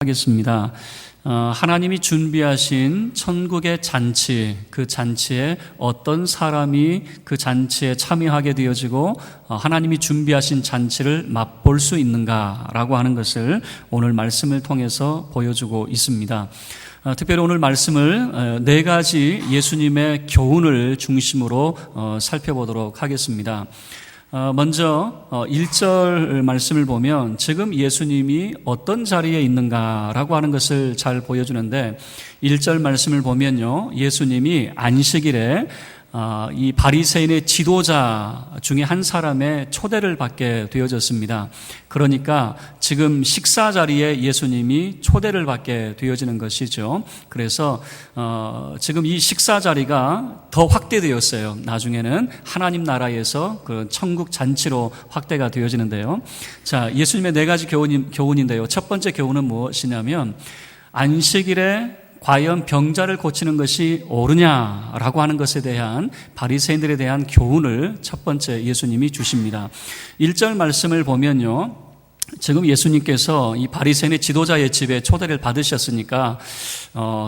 하겠습니다. 하나님이 준비하신 천국의 잔치, 그 잔치에 어떤 사람이 그 잔치에 참여하게 되어지고 하나님이 준비하신 잔치를 맛볼 수 있는가라고 하는 것을 오늘 말씀을 통해서 보여주고 있습니다. 특별히 오늘 말씀을 네 가지 예수님의 교훈을 중심으로 살펴보도록 하겠습니다. 먼저 1절 말씀을 보면 지금 예수님이 어떤 자리에 있는가라고 하는 것을 잘 보여주는데 1절 말씀을 보면요, 예수님이 안식일에 이 바리새인의 지도자 중에 한 사람의 초대를 받게 되어졌습니다. 그러니까 지금 식사 자리에 예수님이 초대를 받게 되어지는 것이죠. 그래서 지금 이 식사 자리가 더 확대되었어요. 나중에는 하나님 나라에서 그 천국 잔치로 확대가 되어지는데요. 자, 예수님의 네 가지 교훈인데요. 첫 번째 교훈은 무엇이냐면 안식일에 과연 병자를 고치는 것이 옳으냐라고 하는 것에 대한 바리새인들에 대한 교훈을 첫 번째 예수님이 주십니다. 1절 말씀을 보면요, 지금 예수님께서 이 바리새인의 지도자의 집에 초대를 받으셨으니까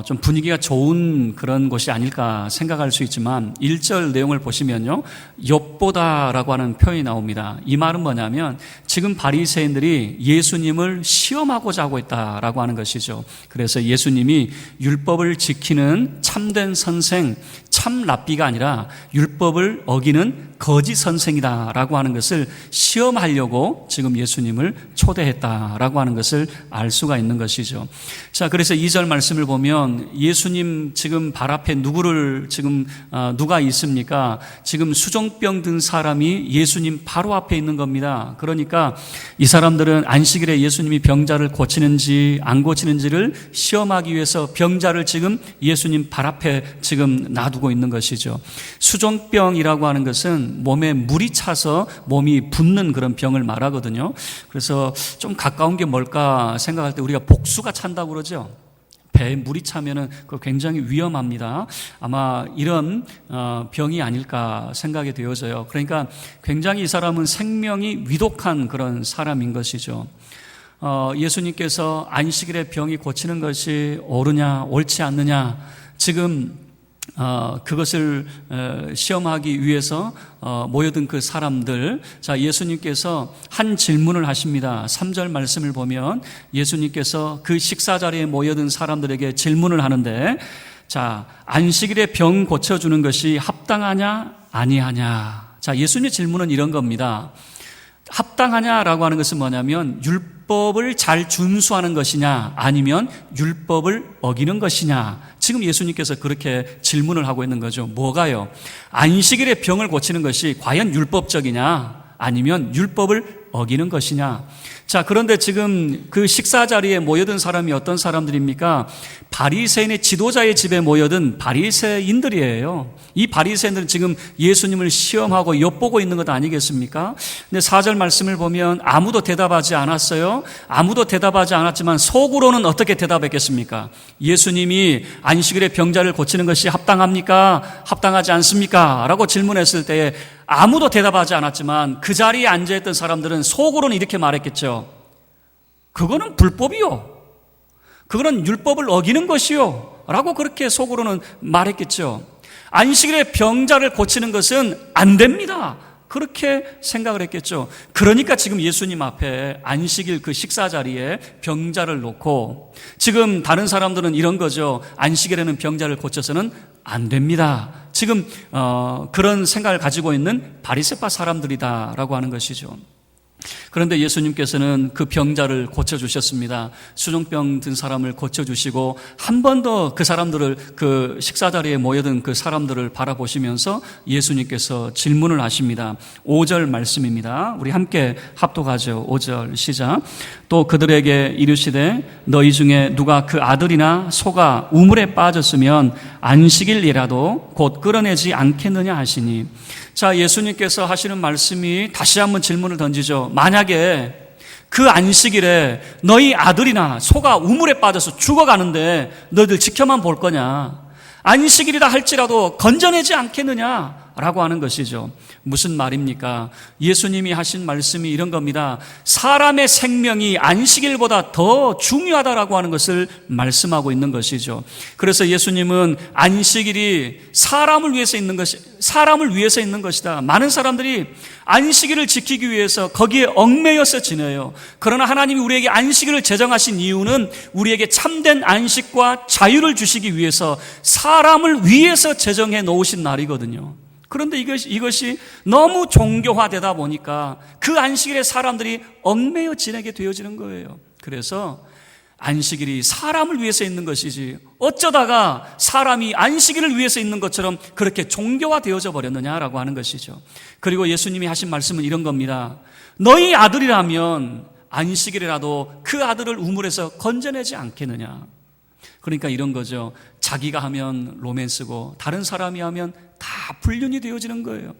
좀 분위기가 좋은 그런 곳이 아닐까 생각할 수 있지만 1절 내용을 보시면요, 엿보다라고 하는 표현이 나옵니다. 이 말은 뭐냐면 지금 바리새인들이 예수님을 시험하고자 하고 있다라고 하는 것이죠. 그래서 예수님이 율법을 지키는 참된 선생, 참 랍비가 아니라 율법을 어기는 거짓 선생이다라고 하는 것을 시험하려고 지금 예수님을 초대했다라고 하는 것을 알 수가 있는 것이죠. 자, 그래서 2절 말씀을 보면 예수님 지금 발 앞에 누가 있습니까? 지금 수종병 든 사람이 예수님 바로 앞에 있는 겁니다. 그러니까 이 사람들은 안식일에 예수님이 병자를 고치는지 안 고치는지를 시험하기 위해서 병자를 지금 예수님 발 앞에 지금 놔두고 있는 것이죠. 수종병이라고 하는 것은 몸에 물이 차서 몸이 붓는 그런 병을 말하거든요. 그래서 좀 가까운 게 뭘까 생각할 때 우리가 복수가 찬다고 그러죠. 배에 물이 차면은 그거 굉장히 위험합니다. 아마 이런 병이 아닐까 생각이 되어져요. 그러니까 굉장히 이 사람은 생명이 위독한 그런 사람인 것이죠. 예수님께서 안식일에 병이 고치는 것이 옳으냐 옳지 않느냐, 지금 그것을 시험하기 위해서 모여든 그 사람들, 자, 예수님께서 한 질문을 하십니다. 3절 말씀을 보면 예수님께서 그 식사 자리에 모여든 사람들에게 질문을 하는데, 자, 안식일에 병 고쳐주는 것이 합당하냐 아니하냐. 자, 예수님의 질문은 이런 겁니다. 합당하냐라고 하는 것은 뭐냐면 율법을 잘 준수하는 것이냐 아니면 율법을 어기는 것이냐. 지금 예수님께서 그렇게 질문을 하고 있는 거죠. 뭐가요? 안식일에 병을 고치는 것이 과연 율법적이냐 아니면 율법을 어기는 것이냐. 자, 그런데 지금 그 식사 자리에 모여든 사람이 어떤 사람들입니까? 바리새인의 지도자의 집에 모여든 바리새인들이에요. 이 바리새인들은 지금 예수님을 시험하고 엿보고 있는 것 아니겠습니까? 근데 4절 말씀을 보면 아무도 대답하지 않았어요. 아무도 대답하지 않았지만 속으로는 어떻게 대답했겠습니까? 예수님이 안식일에 병자를 고치는 것이 합당합니까? 합당하지 않습니까? 라고 질문했을 때에 아무도 대답하지 않았지만 그 자리에 앉아있던 사람들은 속으로는 이렇게 말했겠죠. 그거는 불법이요. 그거는 율법을 어기는 것이요. 라고 그렇게 속으로는 말했겠죠. 안식일에 병자를 고치는 것은 안 됩니다. 그렇게 생각을 했겠죠. 그러니까 지금 예수님 앞에 안식일 그 식사 자리에 병자를 놓고 지금 다른 사람들은 이런 거죠. 안식일에는 병자를 고쳐서는 안 됩니다. 지금 그런 생각을 가지고 있는 바리새파 사람들이다라고 하는 것이죠. 그런데 예수님께서는 그 병자를 고쳐주셨습니다. 수종병 든 사람을 고쳐주시고 한 번 더 그 사람들을, 그 식사 자리에 모여든 그 사람들을 바라보시면서 예수님께서 질문을 하십니다. 5절 말씀입니다. 우리 함께 합독하죠. 5절 시작. 또 그들에게 이르시되 너희 중에 누가 그 아들이나 소가 우물에 빠졌으면 안식일이라도 곧 끌어내지 않겠느냐 하시니. 자, 예수님께서 하시는 말씀이 다시 한번 질문을 던지죠. 만약에 그 안식일에 너희 아들이나 소가 우물에 빠져서 죽어가는데 너희들 지켜만 볼 거냐? 안식일이라 할지라도 건져내지 않겠느냐? 라고 하는 것이죠. 무슨 말입니까? 예수님이 하신 말씀이 이런 겁니다. 사람의 생명이 안식일보다 더 중요하다라고 하는 것을 말씀하고 있는 것이죠. 그래서 예수님은 안식일이 사람을 위해서 있는 것이다. 많은 사람들이 안식일을 지키기 위해서 거기에 얽매여서 지내요. 그러나 하나님이 우리에게 안식일을 제정하신 이유는 우리에게 참된 안식과 자유를 주시기 위해서 사람을 위해서 제정해 놓으신 날이거든요. 그런데 이것이 너무 종교화되다 보니까 그 안식일에 사람들이 얽매여 지내게 되어지는 거예요. 그래서 안식일이 사람을 위해서 있는 것이지 어쩌다가 사람이 안식일을 위해서 있는 것처럼 그렇게 종교화되어져 버렸느냐라고 하는 것이죠. 그리고 예수님이 하신 말씀은 이런 겁니다. 너희 아들이라면 안식일이라도 그 아들을 우물에서 건져내지 않겠느냐. 그러니까 이런 거죠. 자기가 하면 로맨스고 다른 사람이 하면 다 불륜이 되어지는 거예요.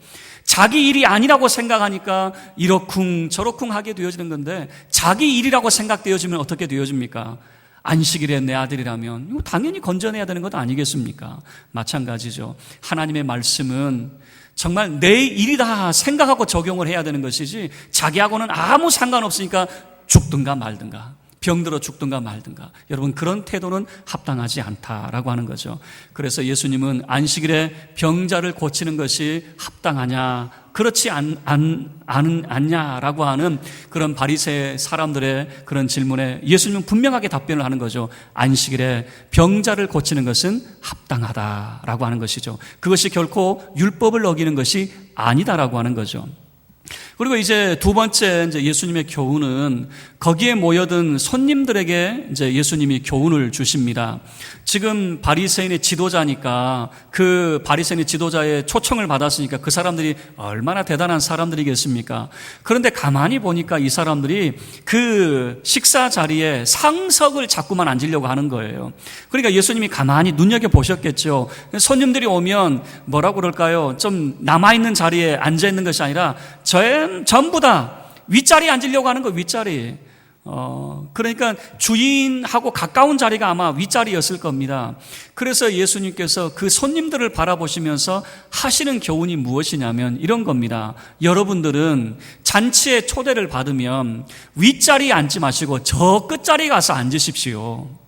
자기 일이 아니라고 생각하니까 이러쿵 저러쿵 하게 되어지는 건데 자기 일이라고 생각되어지면 어떻게 되어집니까? 안식일에 내 아들이라면 당연히 건져내야 되는 것 아니겠습니까? 마찬가지죠. 하나님의 말씀은 정말 내 일이다 생각하고 적용을 해야 되는 것이지 자기하고는 아무 상관없으니까 죽든가 말든가 병들어 죽든가 말든가 여러분 그런 태도는 합당하지 않다라고 하는 거죠. 그래서 예수님은 안식일에 병자를 고치는 것이 합당하냐 그렇지 않냐라고 하는 그런 바리새 사람들의 그런 질문에 예수님은 분명하게 답변을 하는 거죠. 안식일에 병자를 고치는 것은 합당하다라고 하는 것이죠. 그것이 결코 율법을 어기는 것이 아니다라고 하는 거죠. 그리고 이제 두 번째 예수님의 교훈은 거기에 모여든 손님들에게 이제 예수님이 교훈을 주십니다. 지금 바리새인의 지도자니까 그 바리새인의 지도자의 초청을 받았으니까 그 사람들이 얼마나 대단한 사람들이겠습니까? 그런데 가만히 보니까 이 사람들이 그 식사 자리에 상석을 자꾸만 앉으려고 하는 거예요. 그러니까 예수님이 가만히 눈여겨보셨겠죠. 손님들이 오면 뭐라고 그럴까요? 좀 남아있는 자리에 앉아있는 것이 아니라 전부 다 윗자리에 앉으려고 하는 거예요. 윗자리. 그러니까 주인하고 가까운 자리가 아마 윗자리였을 겁니다. 그래서 예수님께서 그 손님들을 바라보시면서 하시는 교훈이 무엇이냐면 이런 겁니다. 여러분들은 잔치에 초대를 받으면 윗자리에 앉지 마시고 저 끝자리에 가서 앉으십시오.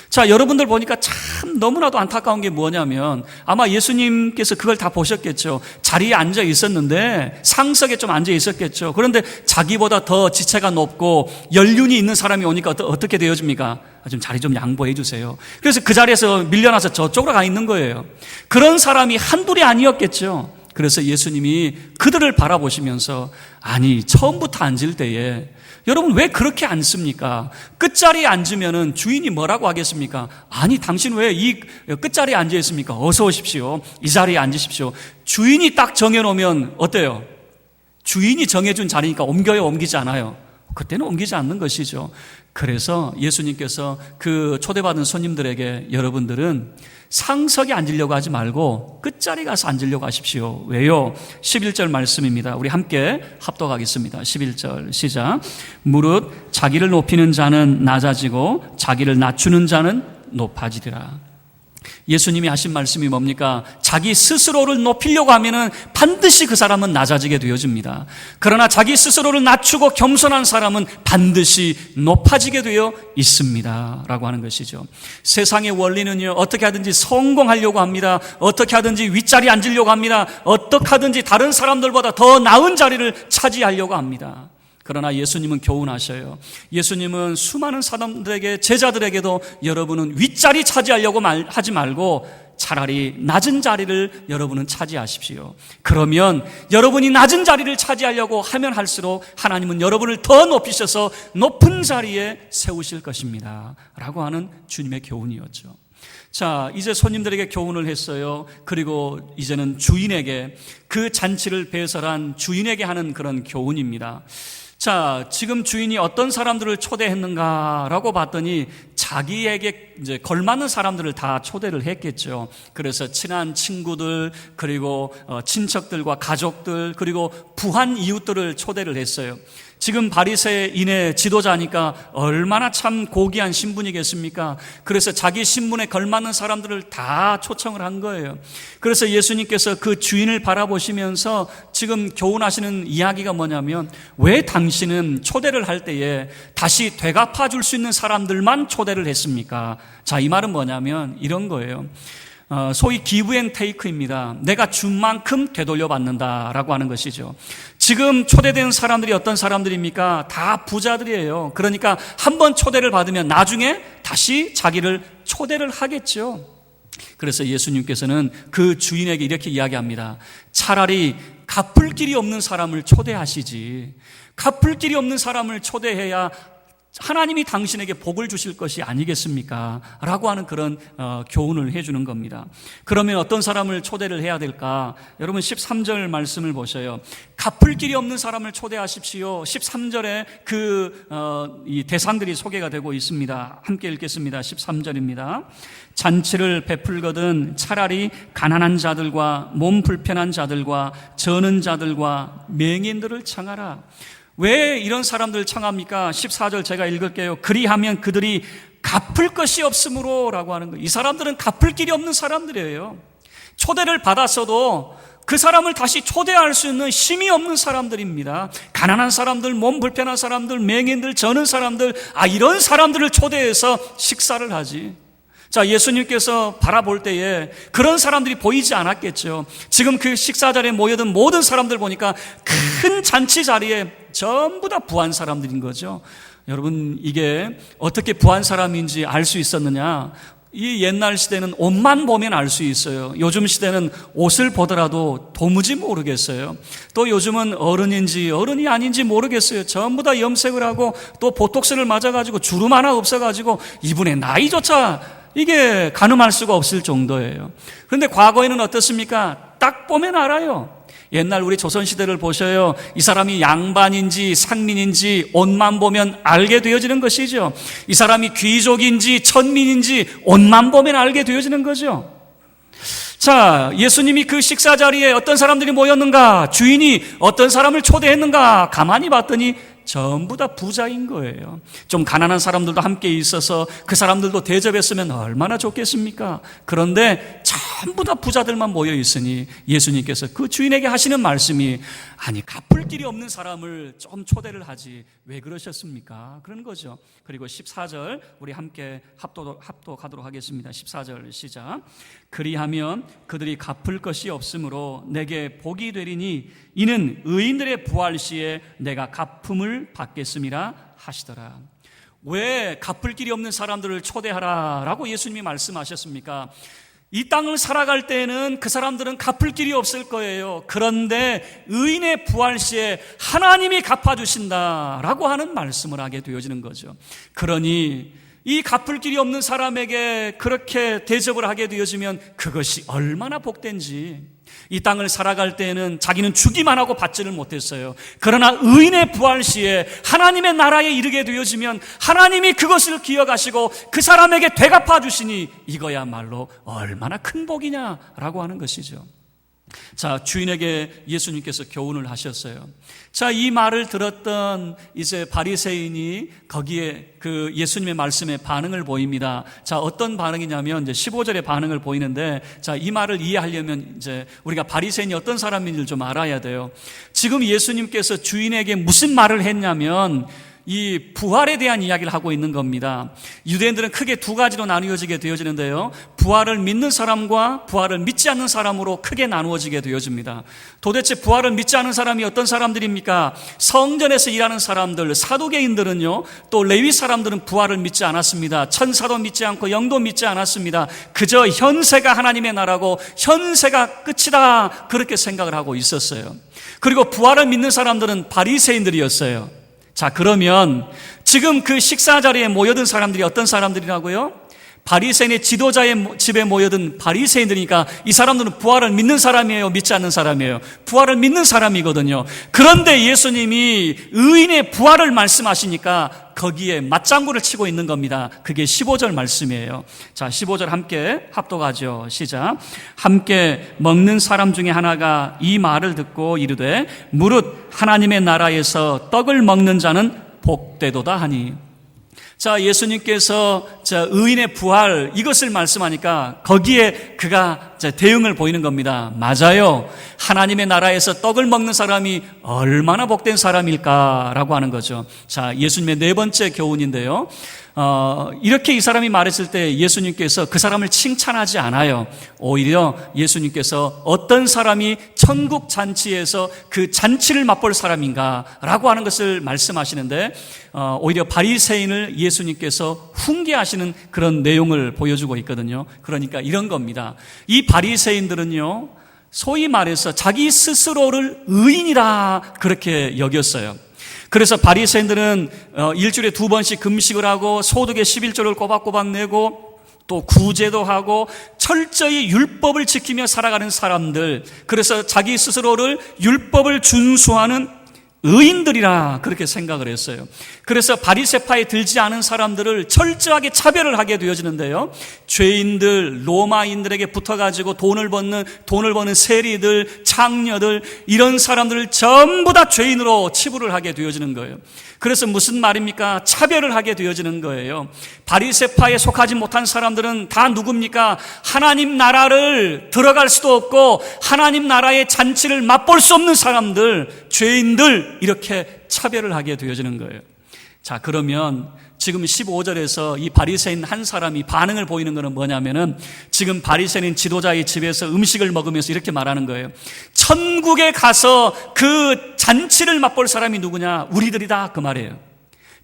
자, 여러분들 보니까 참 너무나도 안타까운 게 뭐냐면 아마 예수님께서 그걸 다 보셨겠죠. 자리에 앉아 있었는데 상석에 좀 앉아 있었겠죠. 그런데 자기보다 더 지체가 높고 연륜이 있는 사람이 오니까 어떻게 되어집니까? 좀 자리 좀 양보해 주세요. 그래서 그 자리에서 밀려나서 저쪽으로 가 있는 거예요. 그런 사람이 한둘이 아니었겠죠. 그래서 예수님이 그들을 바라보시면서 아니 처음부터 앉을 때에 여러분 왜 그렇게 앉습니까? 끝자리에 앉으면은 주인이 뭐라고 하겠습니까? 아니 당신 왜 이 끝자리에 앉아 있습니까? 어서 오십시오. 이 자리에 앉으십시오. 주인이 딱 정해놓으면 어때요? 주인이 정해준 자리니까 옮겨요, 옮기지 않아요? 그때는 옮기지 않는 것이죠. 그래서 예수님께서 그 초대받은 손님들에게 여러분들은 상석에 앉으려고 하지 말고 끝자리 가서 앉으려고 하십시오. 왜요? 11절 말씀입니다. 우리 함께 합독하겠습니다. 11절 시작. 무릇 자기를 높이는 자는 낮아지고 자기를 낮추는 자는 높아지리라. 예수님이 하신 말씀이 뭡니까? 자기 스스로를 높이려고 하면은 반드시 그 사람은 낮아지게 되어집니다. 그러나 자기 스스로를 낮추고 겸손한 사람은 반드시 높아지게 되어 있습니다. 라고 하는 것이죠. 세상의 원리는요, 어떻게 하든지 성공하려고 합니다. 어떻게 하든지 윗자리에 앉으려고 합니다. 어떻게 하든지 다른 사람들보다 더 나은 자리를 차지하려고 합니다. 그러나 예수님은 교훈하셔요. 예수님은 수많은 사람들에게, 제자들에게도 여러분은 윗자리 차지하려고 하지 말고 차라리 낮은 자리를 여러분은 차지하십시오. 그러면 여러분이 낮은 자리를 차지하려고 하면 할수록 하나님은 여러분을 더 높이셔서 높은 자리에 세우실 것입니다. 라고 하는 주님의 교훈이었죠. 자, 이제 손님들에게 교훈을 했어요. 그리고 이제는 주인에게, 그 잔치를 배설한 주인에게 하는 그런 교훈입니다. 자, 지금 주인이 어떤 사람들을 초대했는가라고 봤더니 자기에게 이제 걸맞는 사람들을 다 초대를 했겠죠. 그래서 친한 친구들, 그리고 친척들과 가족들, 그리고 부한 이웃들을 초대를 했어요. 지금 바리새인의 지도자니까 얼마나 참 고귀한 신분이겠습니까? 그래서 자기 신분에 걸맞는 사람들을 다 초청을 한 거예요. 그래서 예수님께서 그 주인을 바라보시면서 지금 교훈하시는 이야기가 뭐냐면, 왜 당신은 초대를 할 때에 다시 되갚아 줄 수 있는 사람들만 초대를 했습니까? 자, 이 말은 뭐냐면 이런 거예요. 소위 기브 앤 테이크입니다. 내가 준 만큼 되돌려 받는다라고 하는 것이죠. 지금 초대된 사람들이 어떤 사람들입니까? 다 부자들이에요. 그러니까 한번 초대를 받으면 나중에 다시 자기를 초대를 하겠죠. 그래서 예수님께서는 그 주인에게 이렇게 이야기합니다. 차라리 갚을 길이 없는 사람을 초대하시지. 갚을 길이 없는 사람을 초대해야 하나님이 당신에게 복을 주실 것이 아니겠습니까? 라고 하는 그런 교훈을 해주는 겁니다. 그러면 어떤 사람을 초대를 해야 될까? 여러분 13절 말씀을 보셔요. 갚을 길이 없는 사람을 초대하십시오. 13절에 이 대상들이 소개가 되고 있습니다. 함께 읽겠습니다. 13절입니다. 잔치를 베풀거든 차라리 가난한 자들과 몸 불편한 자들과 저는 자들과 맹인들을 청하라. 왜 이런 사람들을 청합니까? 14절 제가 읽을게요. 그리하면 그들이 갚을 것이 없으므로 라고 하는 거예요. 이 사람들은 갚을 길이 없는 사람들이에요. 초대를 받았어도 그 사람을 다시 초대할 수 있는 힘이 없는 사람들입니다. 가난한 사람들, 몸 불편한 사람들, 맹인들, 저는 사람들, 이런 사람들을 초대해서 식사를 하지. 자, 예수님께서 바라볼 때에 그런 사람들이 보이지 않았겠죠. 지금 그 식사 자리에 모여든 모든 사람들 보니까 큰 잔치 자리에 전부 다 부한 사람들인 거죠. 여러분, 이게 어떻게 부한 사람인지 알 수 있었느냐? 이 옛날 시대는 옷만 보면 알 수 있어요. 요즘 시대는 옷을 보더라도 도무지 모르겠어요. 또 요즘은 어른인지 어른이 아닌지 모르겠어요. 전부 다 염색을 하고 또 보톡스를 맞아가지고 주름 하나 없어가지고 이분의 나이조차 이게 가늠할 수가 없을 정도예요. 그런데 과거에는 어떻습니까? 딱 보면 알아요. 옛날 우리 조선시대를 보셔요. 이 사람이 양반인지 상민인지 옷만 보면 알게 되어지는 것이죠. 이 사람이 귀족인지 천민인지 옷만 보면 알게 되어지는 거죠. 자, 예수님이 그 식사 자리에 어떤 사람들이 모였는가? 주인이 어떤 사람을 초대했는가? 가만히 봤더니 전부 다 부자인 거예요. 좀 가난한 사람들도 함께 있어서 그 사람들도 대접했으면 얼마나 좋겠습니까? 그런데 전부 다 부자들만 모여 있으니 예수님께서 그 주인에게 하시는 말씀이, 아니 갚을 길이 없는 사람을 좀 초대를 하지 왜 그러셨습니까? 그런 거죠. 그리고 14절 우리 함께 합독하도록 하겠습니다. 14절 시작. 그리하면 그들이 갚을 것이 없으므로 내게 복이 되리니 이는 의인들의 부활 시에 내가 갚음을 받겠음이라 하시더라. 왜 갚을 길이 없는 사람들을 초대하라라고 예수님이 말씀하셨습니까? 이 땅을 살아갈 때에는 그 사람들은 갚을 길이 없을 거예요. 그런데 의인의 부활 시에 하나님이 갚아주신다라고 하는 말씀을 하게 되어지는 거죠. 그러니 이 갚을 길이 없는 사람에게 그렇게 대접을 하게 되어지면 그것이 얼마나 복된지. 이 땅을 살아갈 때에는 자기는 주기만 하고 받지를 못했어요. 그러나 의인의 부활 시에 하나님의 나라에 이르게 되어지면 하나님이 그것을 기억하시고 그 사람에게 되갚아 주시니 이거야말로 얼마나 큰 복이냐라고 하는 것이죠. 자, 주인에게 예수님께서 교훈을 하셨어요. 자, 이 말을 들었던 이제 바리새인이 거기에 그 예수님의 말씀에 반응을 보입니다. 자, 어떤 반응이냐면 이제 15절의 반응을 보이는데, 자, 이 말을 이해하려면 이제 우리가 바리새인이 어떤 사람인지를 좀 알아야 돼요. 지금 예수님께서 주인에게 무슨 말을 했냐면 이 부활에 대한 이야기를 하고 있는 겁니다. 유대인들은 크게 두 가지로 나누어지게 되어지는데요, 부활을 믿는 사람과 부활을 믿지 않는 사람으로 크게 나누어지게 되어집니다. 도대체 부활을 믿지 않는 사람이 어떤 사람들입니까? 성전에서 일하는 사람들, 사두개인들은요, 또 레위 사람들은 부활을 믿지 않았습니다. 천사도 믿지 않고 영도 믿지 않았습니다. 그저 현세가 하나님의 나라고 현세가 끝이다, 그렇게 생각을 하고 있었어요. 그리고 부활을 믿는 사람들은 바리새인들이었어요. 자, 그러면 지금 그 식사 자리에 모여든 사람들이 어떤 사람들이라고요? 바리새인의 지도자의 집에 모여든 바리새인들이니까 이 사람들은 부활을 믿는 사람이에요, 믿지 않는 사람이에요? 부활을 믿는 사람이거든요. 그런데 예수님이 의인의 부활을 말씀하시니까 거기에 맞장구를 치고 있는 겁니다. 그게 15절 말씀이에요. 자, 15절 함께 합독하죠. 시작. 함께 먹는 사람 중에 하나가 이 말을 듣고 이르되 무릇 하나님의 나라에서 떡을 먹는 자는 복되도다 하니. 자, 예수님께서 의인의 부활 이것을 말씀하니까 거기에 그가 대응을 보이는 겁니다. 맞아요. 하나님의 나라에서 떡을 먹는 사람이 얼마나 복된 사람일까라고 하는 거죠. 자, 예수님의 네 번째 교훈인데요. 이렇게 이 사람이 말했을 때 예수님께서 그 사람을 칭찬하지 않아요. 오히려 예수님께서 어떤 사람이 천국 잔치에서 그 잔치를 맛볼 사람인가라고 하는 것을 말씀하시는데 오히려 바리새인을 예수님께서 훈계하시는 그런 내용을 보여주고 있거든요. 그러니까 이런 겁니다. 이 바리새인들은요, 소위 말해서 자기 스스로를 의인이라 그렇게 여겼어요. 그래서 바리새인들은 일주일에 2번씩 금식을 하고 소득의 11조를 꼬박꼬박 내고 또 구제도 하고 철저히 율법을 지키며 살아가는 사람들, 그래서 자기 스스로를 율법을 준수하는 의인들이라 그렇게 생각을 했어요. 그래서 바리새파에 들지 않은 사람들을 철저하게 차별을 하게 되어지는데요. 죄인들, 로마인들에게 붙어가지고 돈을 버는 세리들, 창녀들, 이런 사람들을 전부 다 죄인으로 치부를 하게 되어지는 거예요. 그래서 무슨 말입니까? 차별을 하게 되어지는 거예요. 바리새파에 속하지 못한 사람들은 다 누굽니까? 하나님 나라를 들어갈 수도 없고 하나님 나라의 잔치를 맛볼 수 없는 사람들, 죄인들, 이렇게 차별을 하게 되어지는 거예요. 자, 그러면 지금 15절에서 이 바리새인 한 사람이 반응을 보이는 것은 뭐냐면은 지금 바리새인 지도자의 집에서 음식을 먹으면서 이렇게 말하는 거예요. 천국에 가서 그 잔치를 맛볼 사람이 누구냐? 우리들이다, 그 말이에요.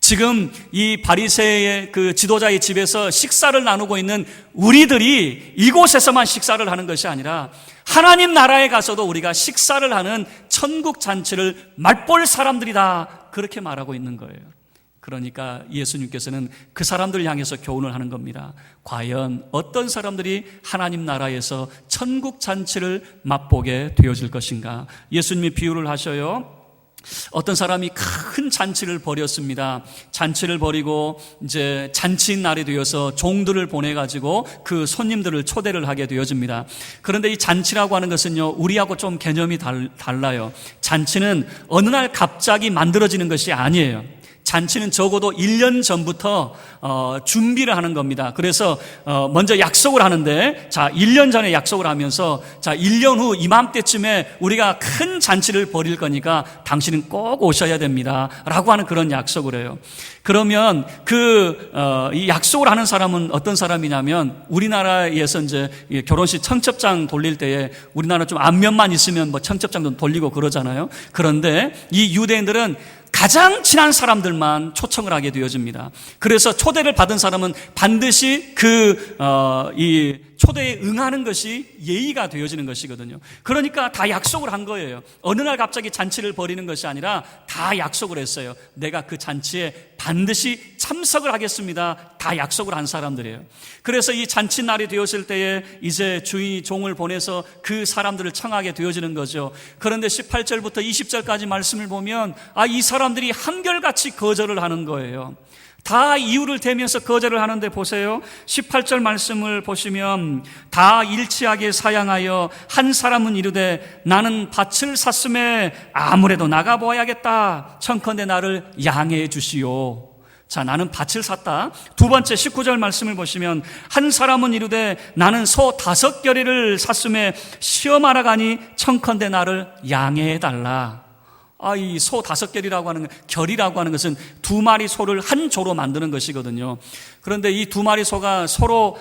지금 이 바리새의 그 지도자의 집에서 식사를 나누고 있는 우리들이 이곳에서만 식사를 하는 것이 아니라 하나님 나라에 가서도 우리가 식사를 하는 천국 잔치를 맛볼 사람들이다, 그렇게 말하고 있는 거예요. 그러니까 예수님께서는 그 사람들을 향해서 교훈을 하는 겁니다. 과연 어떤 사람들이 하나님 나라에서 천국 잔치를 맛보게 되어질 것인가? 예수님이 비유를 하셔요. 어떤 사람이 큰 잔치를 벌였습니다. 잔치를 벌이고 이제 잔치인 날이 되어서 종들을 보내가지고 그 손님들을 초대를 하게 되어집니다. 그런데 이 잔치라고 하는 것은요, 우리하고 좀 개념이 달라요. 잔치는 어느 날 갑자기 만들어지는 것이 아니에요. 잔치는 적어도 1년 전부터 준비를 하는 겁니다. 그래서 먼저 약속을 하는데, 자, 1년 전에 약속을 하면서, 자, 1년 후 이맘때쯤에 우리가 큰 잔치를 벌일 거니까 당신은 꼭 오셔야 됩니다, 라고 하는 그런 약속을 해요. 그러면 이 약속을 하는 사람은 어떤 사람이냐면, 우리나라에서 이제 결혼식 청첩장 돌릴 때에 우리나라 좀 안면만 있으면 뭐 청첩장도 돌리고 그러잖아요. 그런데 이 유대인들은 가장 친한 사람들만 초청을 하게 되어집니다. 그래서 초대를 받은 사람은 반드시 이 초대에 응하는 것이 예의가 되어지는 것이거든요. 그러니까 다 약속을 한 거예요. 어느 날 갑자기 잔치를 벌이는 것이 아니라 다 약속을 했어요. 내가 그 잔치에 반드시 참석을 하겠습니다. 다 약속을 한 사람들이에요. 그래서 이 잔치 날이 되었을 때에 이제 주인이 종을 보내서 그 사람들을 청하게 되어지는 거죠. 그런데 18절부터 20절까지 말씀을 보면 이 사람들이 한결같이 거절을 하는 거예요. 다 이유를 대면서 거절을 하는데 보세요. 18절 말씀을 보시면 다 일치하게 사양하여 한 사람은 이르되 나는 밭을 샀음에 아무래도 나가보아야겠다. 청컨대 나를 양해해 주시오. 자, 나는 밭을 샀다. 두 번째 19절 말씀을 보시면 한 사람은 이르되 나는 소 5겨리를 샀음에 시험하러 가니 청컨대 나를 양해해 달라. 이 소 5겨리라고 하는 결이라고 하는 것은 2마리 소를 한 조로 만드는 것이거든요. 그런데 이 2마리 소가 서로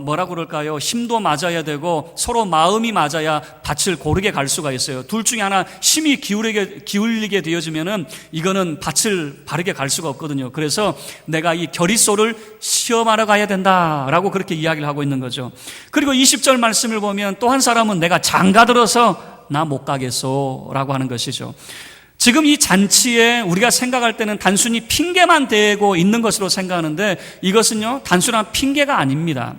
뭐라고 그럴까요? 힘도 맞아야 되고 서로 마음이 맞아야 밭을 고르게 갈 수가 있어요. 둘 중에 하나 힘이 기울리게 되어지면은 이거는 밭을 바르게 갈 수가 없거든요. 그래서 내가 이 결이소를 시험하러 가야 된다라고 그렇게 이야기를 하고 있는 거죠. 그리고 20절 말씀을 보면 또 한 사람은 내가 장가 들어서 나 못 가겠소 라고 하는 것이죠. 지금 이 잔치에 우리가 생각할 때는 단순히 핑계만 대고 있는 것으로 생각하는데 이것은요, 단순한 핑계가 아닙니다.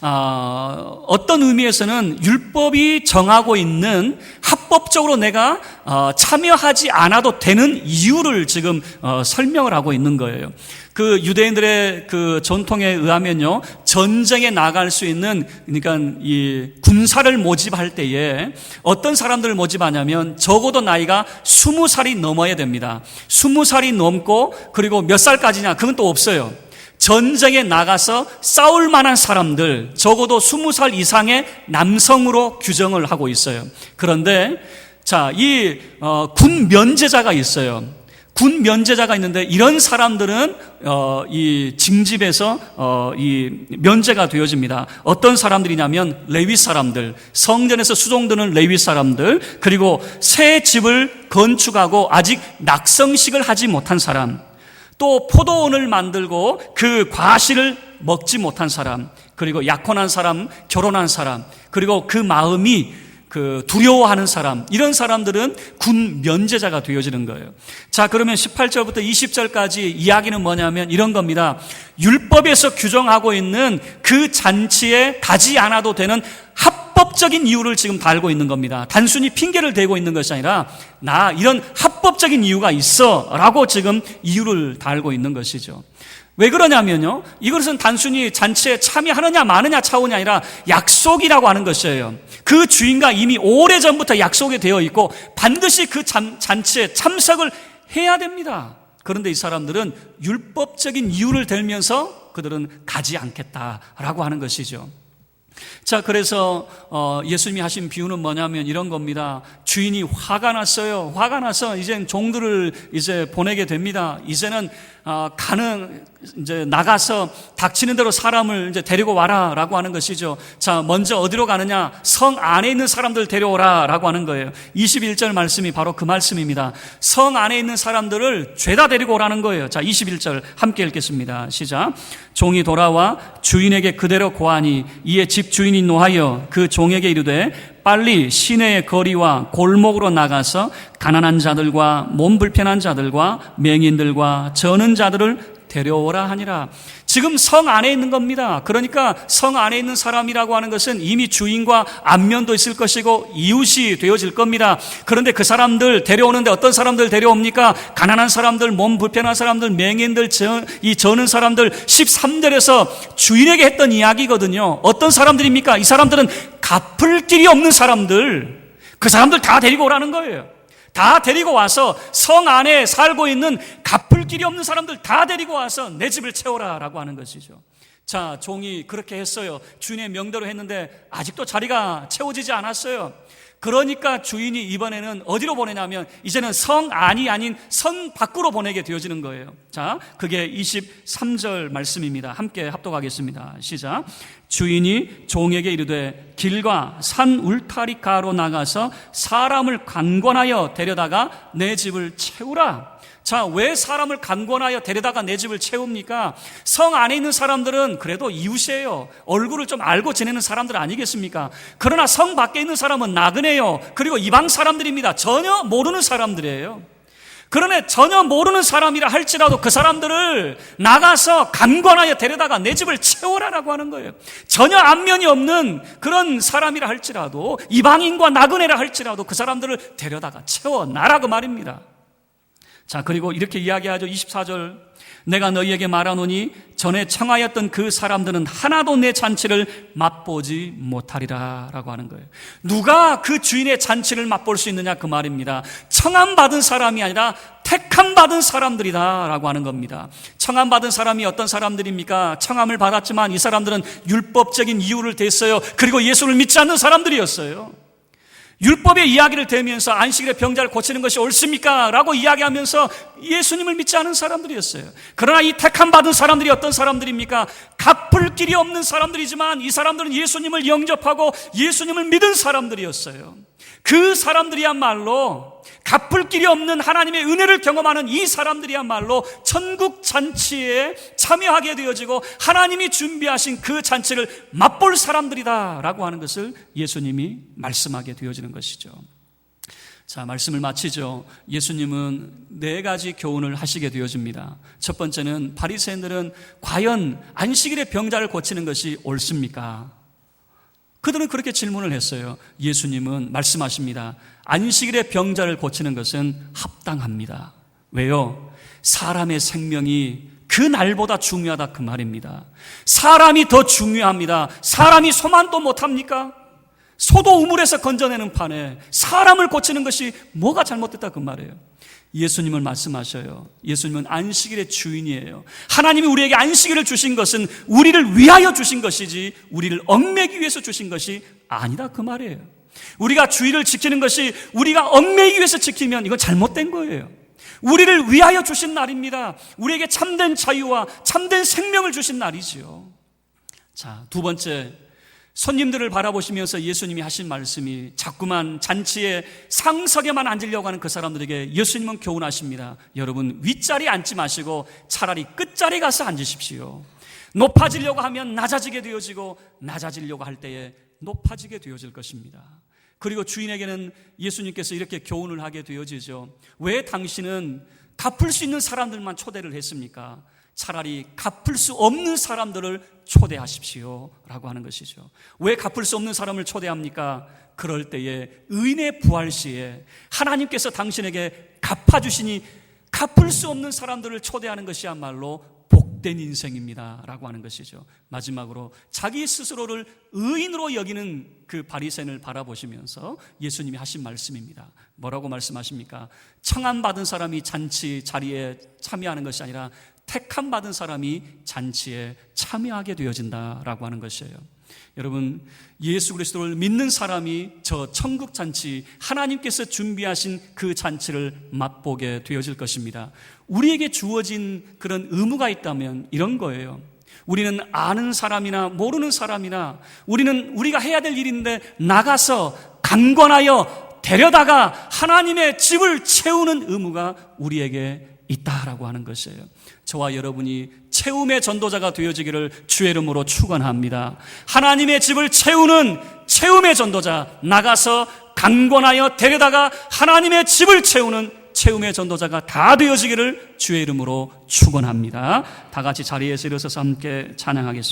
어떤 의미에서는 율법이 정하고 있는 합법적으로 내가 참여하지 않아도 되는 이유를 지금 설명을 하고 있는 거예요. 그 유대인들의 그 전통에 의하면요, 전쟁에 나갈 수 있는, 그러니까 이 군사를 모집할 때에 어떤 사람들을 모집하냐면 적어도 나이가 20살이 넘어야 됩니다. 20살이 넘고, 그리고 몇 살까지냐, 그건 또 없어요. 전쟁에 나가서 싸울 만한 사람들, 적어도 20살 이상의 남성으로 규정을 하고 있어요. 그런데 자, 이 군 면제자가 있어요. 군 면제자가 있는데 이런 사람들은 이 징집에서 이 면제가 되어집니다. 어떤 사람들이냐면 레위 사람들, 성전에서 수종드는 레위 사람들, 그리고 새 집을 건축하고 아직 낙성식을 하지 못한 사람, 또 포도원을 만들고 그 과실을 먹지 못한 사람, 그리고 약혼한 사람, 결혼한 사람, 그리고 그 마음이 그 두려워하는 사람, 이런 사람들은 군 면제자가 되어지는 거예요. 자, 그러면 18절부터 20절까지 이야기는 뭐냐면 이런 겁니다. 율법에서 규정하고 있는 그 잔치에 가지 않아도 되는 합법적인 이유를 지금 달고 있는 겁니다. 단순히 핑계를 대고 있는 것이 아니라 나 이런 합법적인 이유가 있어 라고 지금 이유를 달고 있는 것이죠. 왜 그러냐면요, 이것은 단순히 잔치에 참여하느냐 마느냐 차원이 아니라 약속이라고 하는 것이에요. 그 주인과 이미 오래전부터 약속이 되어 있고 반드시 그 잔치에 참석을 해야 됩니다. 그런데 이 사람들은 율법적인 이유를 들면서 그들은 가지 않겠다라고 하는 것이죠. 자, 그래서 예수님이 하신 비유는 뭐냐면 이런 겁니다. 주인이 화가 났어요. 화가 나서 이제 종들을 이제 보내게 됩니다. 이제는 이제 나가서 닥치는 대로 사람을 이제 데리고 와라라고 하는 것이죠. 자, 먼저 어디로 가느냐? 성 안에 있는 사람들 데려오라라고 하는 거예요. 21절 말씀이 바로 그 말씀입니다. 성 안에 있는 사람들을 죄다 데리고 오라는 거예요. 자, 21절 함께 읽겠습니다. 시작. 종이 돌아와 주인에게 그대로 고하니 이에 집 주인이 노하여 그 종에게 이르되 빨리 시내의 거리와 골목으로 나가서 가난한 자들과 몸 불편한 자들과 맹인들과 저는 자들을 데려오라 하니라. 지금 성 안에 있는 겁니다. 그러니까 성 안에 있는 사람이라고 하는 것은 이미 주인과 안면도 있을 것이고 이웃이 되어질 겁니다. 그런데 그 사람들 데려오는데 어떤 사람들 데려옵니까? 가난한 사람들, 몸 불편한 사람들, 맹인들, 저는 사람들. 13절에서 주인에게 했던 이야기거든요. 어떤 사람들입니까? 이 사람들은 갚을 길이 없는 사람들, 그 사람들 다 데리고 오라는 거예요. 다 데리고 와서 성 안에 살고 있는 갚을 길이 없는 사람들 다 데리고 와서 내 집을 채워라라고 하는 것이죠. 자, 종이 그렇게 했어요. 주인의 명대로 했는데 아직도 자리가 채워지지 않았어요. 그러니까 주인이 이번에는 어디로 보내냐면 이제는 성 안이 아닌 성 밖으로 보내게 되어지는 거예요. 자, 그게 23절 말씀입니다. 함께 합독하겠습니다. 시작. 주인이 종에게 이르되 길과 산 울타리가로 나가서 사람을 강권하여 데려다가 내 집을 채우라. 자, 왜 사람을 강권하여 데려다가 내 집을 채웁니까? 성 안에 있는 사람들은 그래도 이웃이에요. 얼굴을 좀 알고 지내는 사람들 아니겠습니까? 그러나 성 밖에 있는 사람은 나그네요. 그리고 이방 사람들입니다. 전혀 모르는 사람들이에요. 그러나 전혀 모르는 사람이라 할지라도 그 사람들을 나가서 강권하여 데려다가 내 집을 채워라라고 하는 거예요. 전혀 안면이 없는 그런 사람이라 할지라도, 이방인과 나그네라 할지라도 그 사람들을 데려다가 채워놔라 그 말입니다. 자, 그리고 이렇게 이야기하죠. 24절. 내가 너희에게 말하노니 전에 청하였던 그 사람들은 하나도 내 잔치를 맛보지 못하리라 라고 하는 거예요. 누가 그 주인의 잔치를 맛볼 수 있느냐 그 말입니다. 청함받은 사람이 아니라 택함받은 사람들이다 라고 하는 겁니다. 청함받은 사람이 어떤 사람들입니까? 청함을 받았지만 이 사람들은 율법적인 이유를 댔어요. 그리고 예수를 믿지 않는 사람들이었어요. 율법의 이야기를 대면서 안식일에 병자를 고치는 것이 옳습니까? 라고 이야기하면서 예수님을 믿지 않은 사람들이었어요. 그러나 이 택함 받은 사람들이 어떤 사람들입니까? 갚을 길이 없는 사람들이지만 이 사람들은 예수님을 영접하고 예수님을 믿은 사람들이었어요. 그 사람들이야말로 갚을 길이 없는 하나님의 은혜를 경험하는 이 사람들이야말로 천국 잔치에 참여하게 되어지고 하나님이 준비하신 그 잔치를 맛볼 사람들이다 라고 하는 것을 예수님이 말씀하게 되어지는 것이죠. 자, 말씀을 마치죠. 예수님은 4가지 교훈을 하시게 되어집니다. 첫 번째는 바리새인들은 과연 안식일에 병자를 고치는 것이 옳습니까? 그들은 그렇게 질문을 했어요. 예수님은 말씀하십니다. 안식일에 병자를 고치는 것은 합당합니다. 왜요? 사람의 생명이 그 날보다 중요하다 그 말입니다. 사람이 더 중요합니다. 사람이 소만도 못합니까? 소도 우물에서 건져내는 판에 사람을 고치는 것이 뭐가 잘못됐다 그 말이에요. 예수님은 말씀하셔요. 예수님은 안식일의 주인이에요. 하나님이 우리에게 안식일을 주신 것은 우리를 위하여 주신 것이지 우리를 얽매기 위해서 주신 것이 아니다 그 말이에요. 우리가 주일을 지키는 것이 우리가 얽매기 위해서 지키면 이건 잘못된 거예요. 우리를 위하여 주신 날입니다. 우리에게 참된 자유와 참된 생명을 주신 날이지요. 자, 두 번째, 손님들을 바라보시면서 예수님이 하신 말씀이 자꾸만 잔치에 상석에만 앉으려고 하는 그 사람들에게 예수님은 교훈하십니다. 여러분, 윗자리에 앉지 마시고 차라리 끝자리에 가서 앉으십시오. 높아지려고 하면 낮아지게 되어지고 낮아지려고 할 때에 높아지게 되어질 것입니다. 그리고 주인에게는 예수님께서 이렇게 교훈을 하게 되어지죠. 왜 당신은 갚을 수 있는 사람들만 초대를 했습니까? 차라리 갚을 수 없는 사람들을 초대하십시오 라고 하는 것이죠. 왜 갚을 수 없는 사람을 초대합니까? 그럴 때에 의인의 부활 시에 하나님께서 당신에게 갚아주시니 갚을 수 없는 사람들을 초대하는 것이야말로 복된 인생입니다 라고 하는 것이죠. 마지막으로 자기 스스로를 의인으로 여기는 그 바리새인을 바라보시면서 예수님이 하신 말씀입니다. 뭐라고 말씀하십니까? 청함받은 사람이 잔치 자리에 참여하는 것이 아니라 택함 받은 사람이 잔치에 참여하게 되어진다라고 하는 것이에요. 여러분, 예수 그리스도를 믿는 사람이 저 천국 잔치, 하나님께서 준비하신 그 잔치를 맛보게 되어질 것입니다. 우리에게 주어진 그런 의무가 있다면 이런 거예요. 우리는 아는 사람이나 모르는 사람이나 우리가 해야 될 일인데 나가서 강권하여 데려다가 하나님의 집을 채우는 의무가 우리에게 있다라고 하는 것이에요. 저와 여러분이 채움의 전도자가 되어지기를 주의 이름으로 축원합니다. 하나님의 집을 채우는 채움의 전도자, 나가서 강권하여 데려다가 하나님의 집을 채우는 채움의 전도자가 다 되어지기를 주의 이름으로 축원합니다. 다 같이 자리에서 일어서서 함께 찬양하겠습니다.